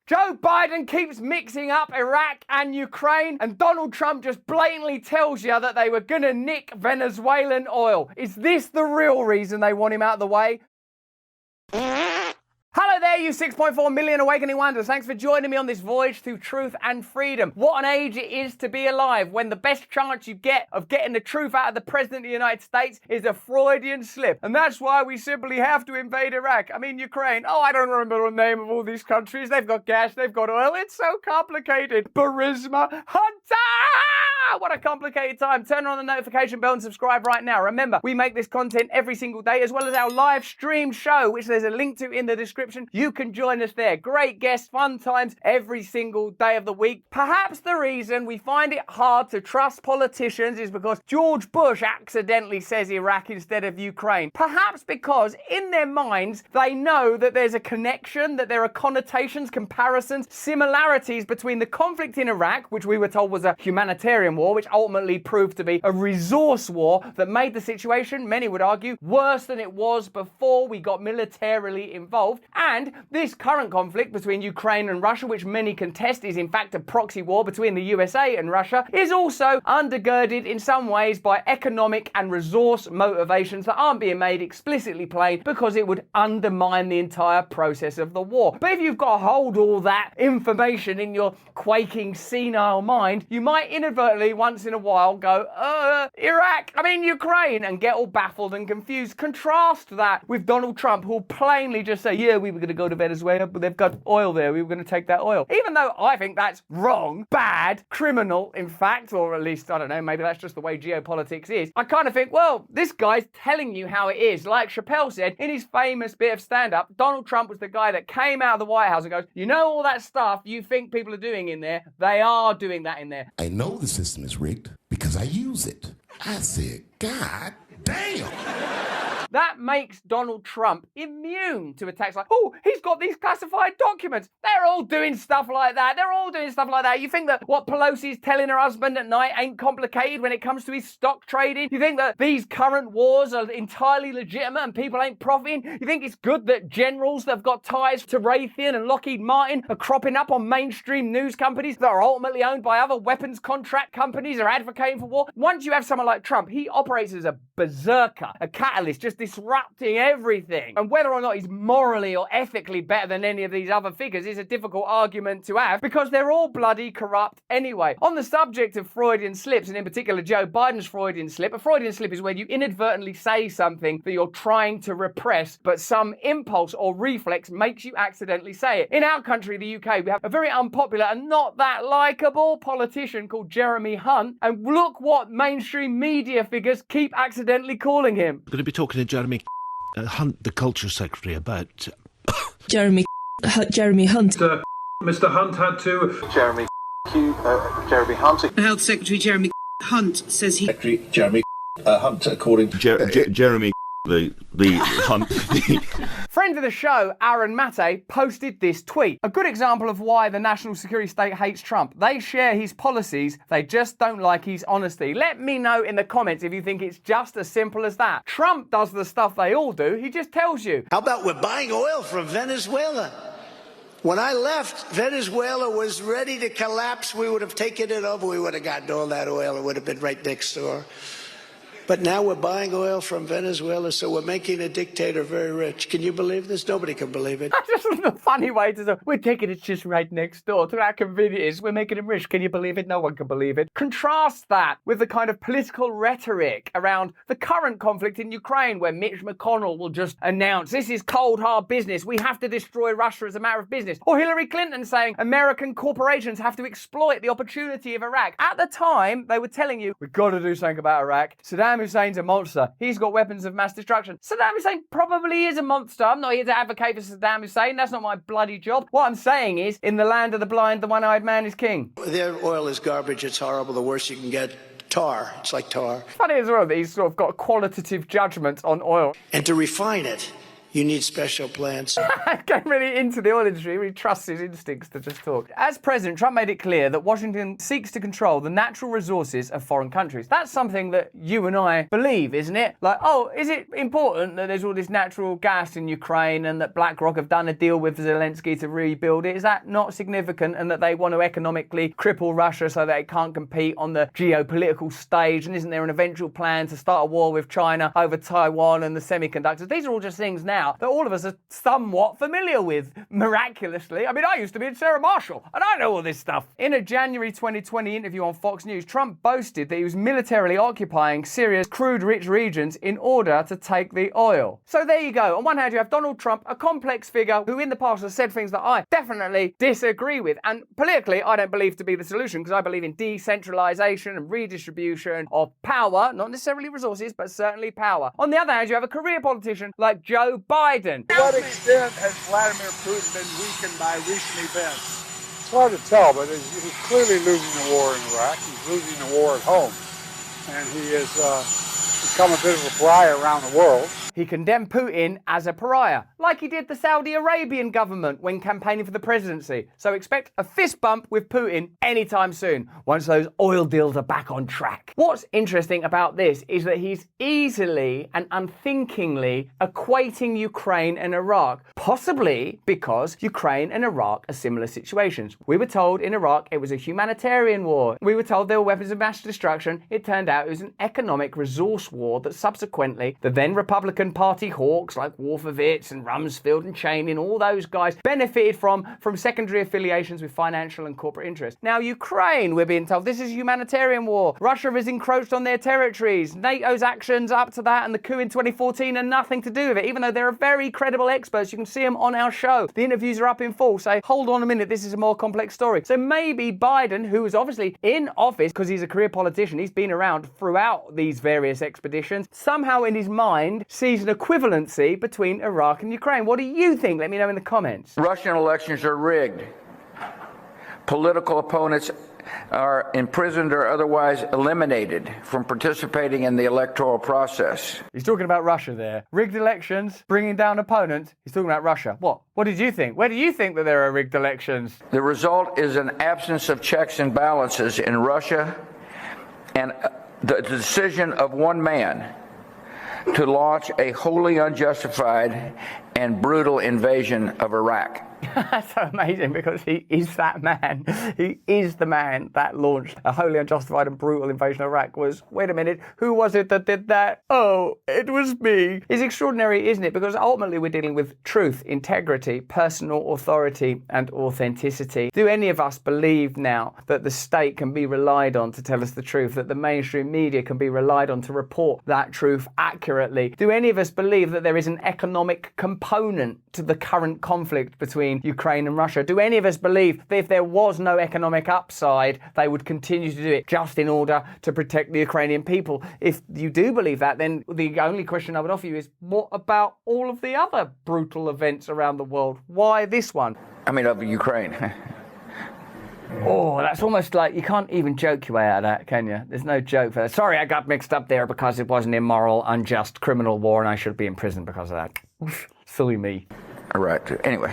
Joe Biden keeps mixing up Iraq and Ukraine, and Donald Trump just blatantly tells you that they were gonna nick Venezuelan oil. Is this the real reason they want him out of the way? Hello there, you 6.4 million awakening wonders. Thanks for joining me on this voyage through truth and freedom. What an age it is to be alive when the best chance you get of getting the truth out of the President of the United States is a Freudian slip. And that's why we simply have to invade Iraq. I mean, Ukraine. Oh, I don't remember the name of all these countries. They've got gas, they've got oil. It's so complicated. Burisma, Hunter! What a complicated time. Turn on the notification bell and subscribe right now. Remember, we make this content every single day, as well as our live stream show, which there's a link to in the description. You can join us there. Great guests, fun times every single day of the week. Perhaps the reason we find it hard to trust politicians is because George Bush accidentally says Iraq instead of Ukraine. Perhaps because in their minds, they know that there's a connection, that there are connotations, comparisons, similarities between the conflict in Iraq, which we were told was a humanitarian war, which ultimately proved to be a resource war that made the situation, many would argue, worse than it was before we got militarily involved. And this current conflict between Ukraine and Russia, which many contest is in fact a proxy war between the USA and Russia, is also undergirded in some ways by economic and resource motivations that aren't being made explicitly plain because it would undermine the entire process of the war. But if you've got to hold all that information in your quaking, senile mind, you might inadvertently once in a while go, Ukraine, and get all baffled and confused. Contrast that with Donald Trump, who'll plainly just say, yeah, we were going to go to Venezuela, but they've got oil there. We were going to take that oil. Even though I think that's wrong, bad, criminal, in fact, or at least, I don't know, maybe that's just the way geopolitics is. I kind of think, well, this guy's telling you how it is. Like Chappelle said in his famous bit of stand-up, Donald Trump was the guy that came out of the White House and goes, you know all that stuff you think people are doing in there? They are doing that in there. I know the system is rigged because I use it. I said, God damn. That makes Donald Trump immune to attacks like, oh, he's got these classified documents. They're all doing stuff like that. They're all doing stuff like that. You think that what Pelosi's telling her husband at night ain't complicated when it comes to his stock trading? You think that these current wars are entirely legitimate and people ain't profiting? You think it's good that generals that have got ties to Raytheon and Lockheed Martin are cropping up on mainstream news companies that are ultimately owned by other weapons contract companies or advocating for war? Once you have someone like Trump, he operates as a berserker, a catalyst, just disrupting everything. And whether or not he's morally or ethically better than any of these other figures is a difficult argument to have because they're all bloody corrupt anyway. On the subject of Freudian slips, and in particular Joe Biden's Freudian slip, a Freudian slip is where you inadvertently say something that you're trying to repress, but some impulse or reflex makes you accidentally say it. In our country, the UK, we have a very unpopular and not that likable politician called Jeremy Hunt, and look what mainstream media figures keep accidentally calling him. I'm going to be talking to Jeremy Hunt, the Culture Secretary, about... Jeremy Hunt. Mr. Hunt had to... Jeremy Hunt. The Health Secretary Jeremy Hunt says he... Secretary Jeremy Hunt, according to... Jeremy the Hunt... Friend of the show, Aaron Mate, posted this tweet. A good example of why the national security state hates Trump. They share his policies, they just don't like his honesty. Let me know in the comments if you think it's just as simple as that. Trump does the stuff they all do, he just tells you. How about we're buying oil from Venezuela? When I left, Venezuela was ready to collapse. We would have taken it over. We would have gotten all that oil. It would have been right next door. But now we're buying oil from Venezuela, so we're making a dictator very rich. Can you believe this? Nobody can believe it. That's just a funny way to say, we're taking it just right next door. To how convenient it is. We're making him rich. Can you believe it? No one can believe it. Contrast that with the kind of political rhetoric around the current conflict in Ukraine, where Mitch McConnell will just announce, this is cold, hard business. We have to destroy Russia as a matter of business. Or Hillary Clinton saying American corporations have to exploit the opportunity of Iraq. At the time, they were telling you, we've got to do something about Iraq. Saddam Hussein's a monster. He's got weapons of mass destruction. Saddam Hussein probably is a monster. I'm not here to advocate for Saddam Hussein. That's not my bloody job. What I'm saying is, in the land of the blind, the one-eyed man is king. Their oil is garbage. It's horrible. The worst you can get. Tar. It's like tar. Funny as well that he's sort of got a qualitative judgment on oil. And to refine it You need special plans. Getting really into the oil industry, he really trusts his instincts to just talk. As president, Trump made it clear that Washington seeks to control the natural resources of foreign countries. That's something that you and I believe, isn't it? Like, oh, is it important that there's all this natural gas in Ukraine and that BlackRock have done a deal with Zelensky to rebuild it? Is that not significant, and that they want to economically cripple Russia so that it can't compete on the geopolitical stage? And isn't there an eventual plan to start a war with China over Taiwan and the semiconductors? These are all just things now that all of us are somewhat familiar with, miraculously. I mean, I used to be in Sarah Marshall, and I know all this stuff. In a January 2020 interview on Fox News, Trump boasted that he was militarily occupying Syria's crude-rich regions in order to take the oil. So there you go. On one hand, you have Donald Trump, a complex figure who in the past has said things that I definitely disagree with. And politically, I don't believe to be the solution, because I believe in decentralization and redistribution of power, not necessarily resources, but certainly power. On the other hand, you have a career politician like Joe Biden. To what extent has Vladimir Putin been weakened by recent events? It's hard to tell, but he's clearly losing the war in Iraq. He's losing the war at home. And he has become a bit of a pariah around the world. He condemned Putin as a pariah, like he did the Saudi Arabian government when campaigning for the presidency. So expect a fist bump with Putin anytime soon, once those oil deals are back on track. What's interesting about this is that he's easily and unthinkingly equating Ukraine and Iraq, possibly because Ukraine and Iraq are similar situations. We were told in Iraq it was a humanitarian war. We were told there were weapons of mass destruction. It turned out it was an economic resource war that subsequently the then Republican Party hawks like Wolfowitz and Rumsfeld and Cheney and all those guys benefited from secondary affiliations with financial and corporate interests. Now Ukraine, we're being told, this is a humanitarian war. Russia has encroached on their territories. NATO's actions up to that and the coup in 2014 are nothing to do with it, even though there are very credible experts. You can see them on our show. The interviews are up in full. Say, hold on a minute, this is a more complex story. So maybe Biden, who is obviously in office because he's a career politician, he's been around throughout these various expeditions, somehow in his mind sees an equivalency between Iraq and Ukraine. What do you think? Let me know in the comments. Russian elections are rigged. Political opponents are imprisoned or otherwise eliminated from participating in the electoral process. He's talking about Russia there. Rigged elections, bringing down opponents. He's talking about Russia. What? What did you think? Where do you think that there are rigged elections? The result is an absence of checks and balances in Russia and the decision of one man to launch a wholly unjustified and brutal invasion of Iraq. That's so amazing, because he is that man. He is the man that launched a wholly unjustified and brutal invasion of Iraq. Wait a minute, who was it that did that? Oh, it was me. It's extraordinary, isn't it? Because ultimately we're dealing with truth, integrity, personal authority and authenticity. Do any of us believe now that the state can be relied on to tell us the truth, that the mainstream media can be relied on to report that truth accurately? Do any of us believe that there is an economic component to the current conflict between Ukraine and Russia? Do any of us believe that if there was no economic upside, they would continue to do it just in order to protect the Ukrainian people? If you do believe that, then the only question I would offer you is, what about all of the other brutal events around the world? Why this one? I mean, of Ukraine. Oh, that's almost like you can't even joke your way out of that, can you? There's no joke for that. Sorry, I got mixed up there because it was an immoral, unjust criminal war and I should be in prison because of that. Silly me. All right. Anyway,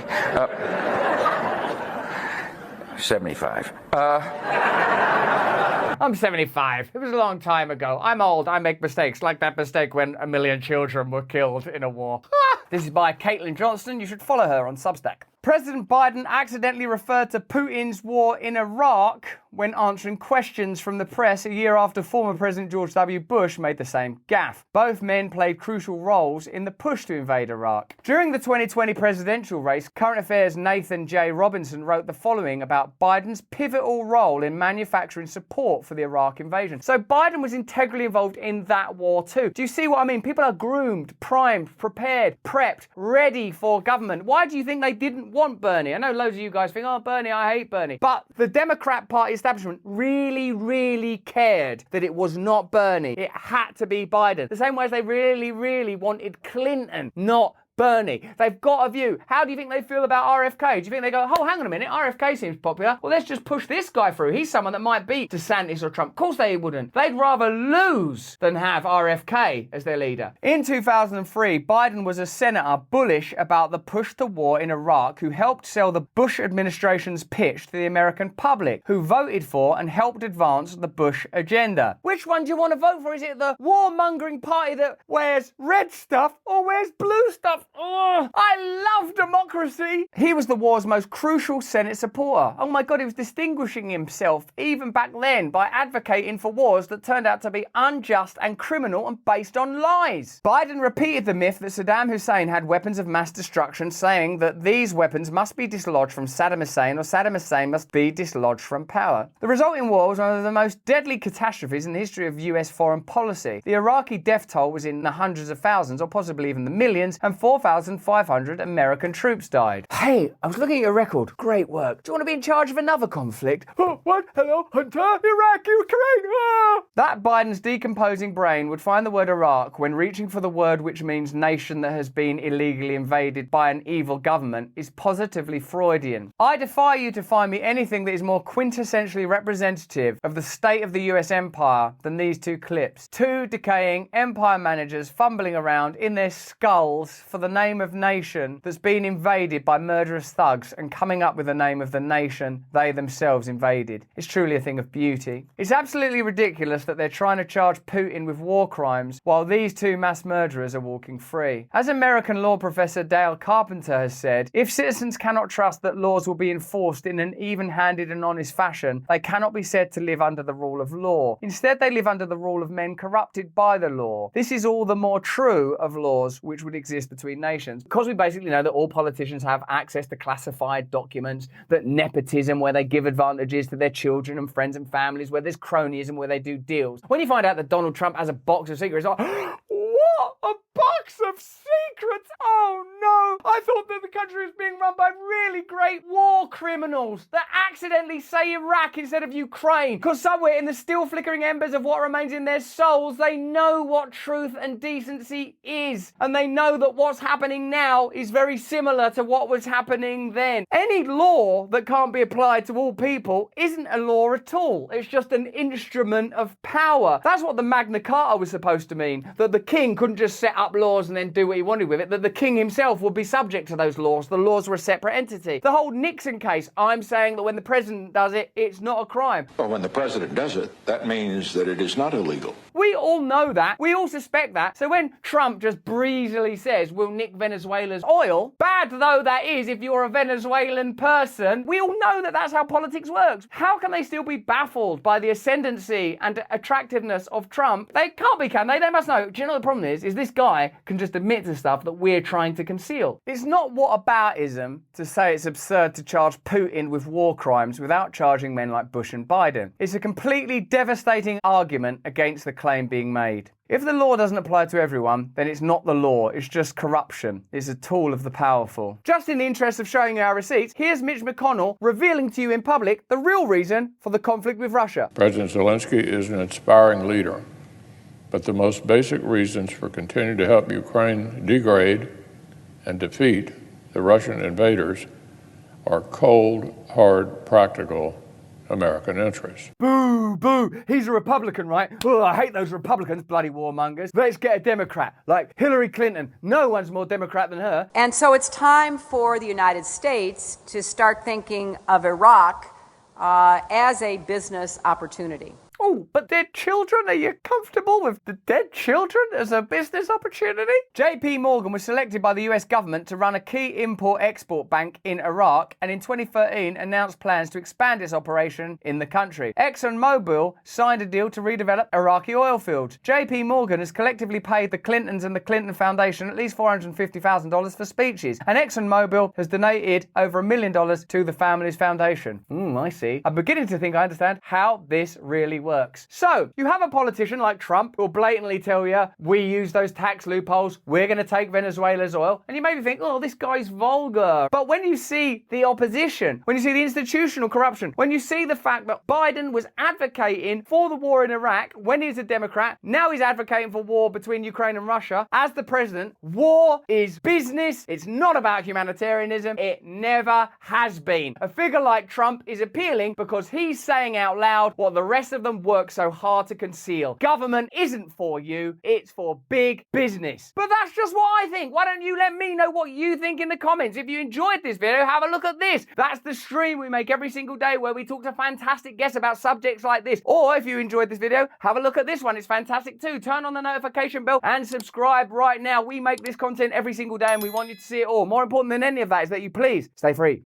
75. I'm 75. It was a long time ago. I'm old. I make mistakes, like that mistake when 1 million children were killed in a war. This is by Caitlin Johnston. You should follow her on Substack. President Biden accidentally referred to Putin's war in Iraq when answering questions from the press a year after former President George W. Bush made the same gaffe. Both men played crucial roles in the push to invade Iraq. During the 2020 presidential race, Current Affairs' Nathan J. Robinson wrote the following about Biden's pivotal role in manufacturing support for the Iraq invasion. So Biden was integrally involved in that war too. Do you see what I mean? People are groomed, primed, prepared, prepped, ready for government. Why do you think they didn't want Bernie? I know loads of you guys think, oh, Bernie, I hate Bernie. But the Democrat Party establishment really cared that it was not Bernie. It had to be Biden. The same way as they really wanted Clinton, not Bernie. They've got a view. How do you think they feel about RFK? Do you think they go, oh, hang on a minute, RFK seems popular. Well, let's just push this guy through. He's someone that might beat DeSantis or Trump. Of course they wouldn't. They'd rather lose than have RFK as their leader. In 2003, Biden was a senator bullish about the push to war in Iraq who helped sell the Bush administration's pitch to the American public, who voted for and helped advance the Bush agenda. Which one do you want to vote for? Is it the warmongering party that wears red stuff or wears blue stuff? Oh, I love democracy. He was the war's most crucial Senate supporter. Oh my God, he was distinguishing himself even back then by advocating for wars that turned out to be unjust and criminal and based on lies. Biden repeated the myth that Saddam Hussein had weapons of mass destruction, saying that these weapons must be dislodged from Saddam Hussein or Saddam Hussein must be dislodged from power. The resulting war was one of the most deadly catastrophes in the history of US foreign policy. The Iraqi death toll was in the hundreds of thousands or possibly even the millions, and 4,500 American troops died. Hey, I was looking at your record. Great work. Do you want to be in charge of another conflict? Oh, what? Hello, Hunter? Iraq, Ukraine. Ah! That Biden's decomposing brain would find the word Iraq when reaching for the word which means nation that has been illegally invaded by an evil government is positively Freudian. I defy you to find me anything that is more quintessentially representative of the state of the US empire than these two clips. Two decaying empire managers fumbling around in their skulls for the name of nation that's been invaded by murderous thugs and coming up with the name of the nation they themselves invaded. It's truly a thing of beauty. It's absolutely ridiculous that they're trying to charge Putin with war crimes while these two mass murderers are walking free. As American law professor Dale Carpenter has said, if citizens cannot trust that laws will be enforced in an even-handed and honest fashion, they cannot be said to live under the rule of law. Instead, they live under the rule of men corrupted by the law. This is all the more true of laws which would exist between nations, because we basically know that all politicians have access to classified documents, that nepotism, where they give advantages to their children and friends and families, where there's cronyism, where they do deals. When you find out that Donald Trump has a box of secrets, it's like, what? A box of secrets? Oh no! I thought that the country was being run by really great war criminals that accidentally say Iraq instead of Ukraine, because somewhere in the still flickering embers of what remains in their souls, they know what truth and decency is, and they know that what's happening now is very similar to what was happening then. Any law that can't be applied to all people isn't a law at all. It's just an instrument of power. That's what the Magna Carta was supposed to mean, that the king couldn't just set up laws and then do what he wanted with it, that the king himself would be subject to those laws. The laws were a separate entity. The whole Nixon case, I'm saying that when the president does it, it's not a crime. Well, when the president does it, that means that it is not illegal. We all know that. We all suspect that. So when Trump just breezily says, we'll nick Venezuela's oil, bad though that is if you're a Venezuelan person, we all know that that's how politics works. How can they still be baffled by the ascendancy and attractiveness of Trump? They can't be, can they? They must know. Do you know what the problem is this guy can just admit to stuff that we're trying to conceal. It's not whataboutism to say it's absurd to charge Putin with war crimes without charging men like Bush and Biden. It's a completely devastating argument against the claim being made. If the law doesn't apply to everyone, then it's not the law, it's just corruption. It's a tool of the powerful. Just in the interest of showing you our receipts, here's Mitch McConnell revealing to you in public the real reason for the conflict with Russia. President Zelensky is an inspiring leader, but the most basic reasons for continuing to help Ukraine degrade and defeat the Russian invaders are cold, hard, practical American interests. Boo, boo. He's a Republican, right? Oh, I hate those Republicans, bloody warmongers. Let's get a Democrat, like Hillary Clinton. No one's more Democrat than her. And so it's time for the United States to start thinking of Iraq as a business opportunity. Oh, but dead children? Are you comfortable with the dead children as a business opportunity? JP Morgan was selected by the US government to run a key import-export bank in Iraq, and in 2013 announced plans to expand its operation in the country. ExxonMobil signed a deal to redevelop Iraqi oil fields. JP Morgan has collectively paid the Clintons and the Clinton Foundation at least $450,000 for speeches, and ExxonMobil has donated over $1 million to the family's foundation. I see. I'm beginning to think I understand how this really works. works. So, you have a politician like Trump who'll blatantly tell you, we use those tax loopholes, we're going to take Venezuela's oil, and you maybe think, oh, this guy's vulgar. But when you see the opposition, when you see the institutional corruption, when you see the fact that Biden was advocating for the war in Iraq when he's a Democrat, now he's advocating for war between Ukraine and Russia as the president, war is business, it's not about humanitarianism, it never has been. A figure like Trump is appealing because he's saying out loud what the rest of them work so hard to conceal. Government isn't for you, it's for big business. But that's just what I think. Why don't you let me know what you think in the comments? If you enjoyed this video, have a look at this. That's the stream we make every single day where we talk to fantastic guests about subjects like this. Or if you enjoyed this video, have a look at this one. It's fantastic too. Turn on the notification bell and subscribe right now. We make this content every single day and we want you to see it all. More important than any of that is that you please stay free.